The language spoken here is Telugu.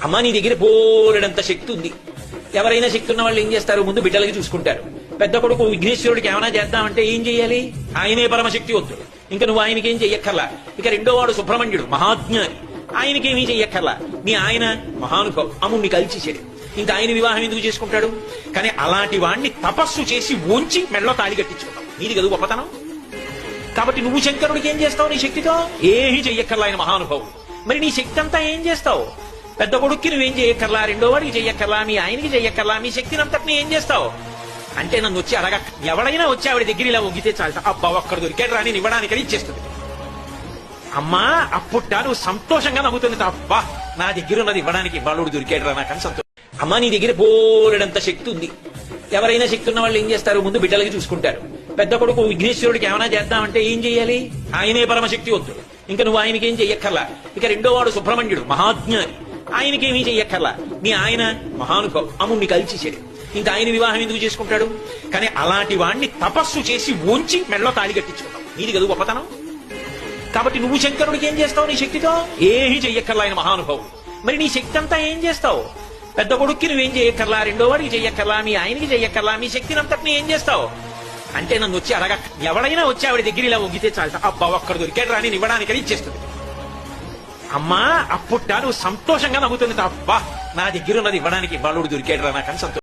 అమ్మ నీ దగ్గర బోలెడంత శక్తి ఉంది. ఎవరైనా శక్తి ఉన్న వాళ్ళు ఏం చేస్తారు? ముందు బిడ్డలకి చూసుకుంటారు. పెద్ద కొడుకు విఘ్నేశ్వరుడికి ఏమైనా చేద్దామంటే ఏం చెయ్యాలి? ఆయనే పరమశక్తివంతుడు, ఇంకా నువ్వు ఆయనకేం చెయ్యక్కర్లా. ఇక రెండో వాడు సుబ్రహ్మణ్యుడు, మహాజ్ఞాని, ఆయనకేమీ చెయ్యక్కర్లా. నీ ఆయన మహానుభావం, అమ్ముడిని కలిచేసాడు, ఇంకా ఆయన వివాహం ఎందుకు చేసుకుంటాడు? కానీ అలాంటి వాణ్ణి తపస్సు చేసి ఓంచి మెడలో తాళి కట్టించుకుంటావు. నీది కదా గొప్పతనం. కాబట్టి నువ్వు శంకరుడికి ఏం చేస్తావు? నీ శక్తితో ఏమీ చెయ్యక్కర్లా, ఆయన మహానుభావుడు. మరి నీ శక్తి అంతా ఏం చేస్తావు? పెద్ద కొడుక్కి నువ్వేం చెయ్యక్కర్లా, రెండో వాడికి చెయ్యక్కర్లా, మీ ఆయనకి చెయ్యక్కర్లా, మీ శక్తిని అంతటిని ఏం చేస్తావు అంటే నన్ను వచ్చి అడగ. ఎవడైనా వచ్చి ఆవిడ దగ్గర ఇలా ఒగ్గితే చాలు, అబ్బా ఒక్కడ దొరికాడు రాని ఇవ్వడానికి ఇచ్చేస్తుంది. అమ్మా అప్పుట్టా నువ్వు సంతోషంగా నవ్వుతుంది, అబ్బా నా దగ్గర ఉన్నది ఇవ్వడానికి బాలుడు దొరికాడు రా నాకని సంతోషం. అమ్మా నీ దగ్గర బోలెడంత శక్తి ఉంది. ఎవరైనా శక్తి ఉన్న వాళ్ళు ఏం చేస్తారు? ముందు బిడ్డలకి చూసుకుంటారు. పెద్ద కొడుకు విఘ్నేశ్వరుడికి ఏమైనా చేద్దామంటే ఏం చెయ్యాలి? ఆయనే పరమశక్తివంతుడు, ఇంకా నువ్వు ఆయనకేం చెయ్యక్కర్లా. ఇక రెండో వాడు సుబ్రహ్మణ్యుడు, మహాజ్ఞాని, ఆయనకేమీ చెయ్యక్కర్లా. నీ ఆయన మహానుభావం, అమ్ముడిని కలిచేసాడు, ఇంకా ఆయన వివాహం ఎందుకు చేసుకుంటాడు? కానీ అలాంటి వాణ్ణి తపస్సు చేసి ఓంచి మెడలో తాళి కట్టించుకుంటావు. నీది కదా గొప్పతనం. కాబట్టి నువ్వు శంకరుడికి ఏం చేస్తావు? నీ శక్తితో ఏమీ చెయ్యక్కర్లా, ఆయన మహానుభావుడు. మరి నీ శక్తి అంతా ఏం చేస్తావు? పెద్ద కొడుక్కి నువ్వేం చెయ్యక్కర్లా, రెండో వాడికి చెయ్యక్కర్లా, మీ ఆయనకి చెయ్యక్కర్లా, మీ శక్తిని అంతటిని ఏం చేస్తావు అంటే నన్ను వచ్చి అడగ. ఎవడైనా వచ్చి ఆవిడ దగ్గర ఇలా ఒగ్గితే చాలు, అబ్బా ఒక్కడ దొరికాడు రాని ఇవ్వడానికి ఇచ్చేస్తుంది. అమ్మా అప్పుట్టా నువ్వు సంతోషంగా నవ్వుతుంది, అబ్బా నా దగ్గర ఉన్నది ఇవ్వడానికి బాలుడు దొరికాడు రా నాకని సంతోషం.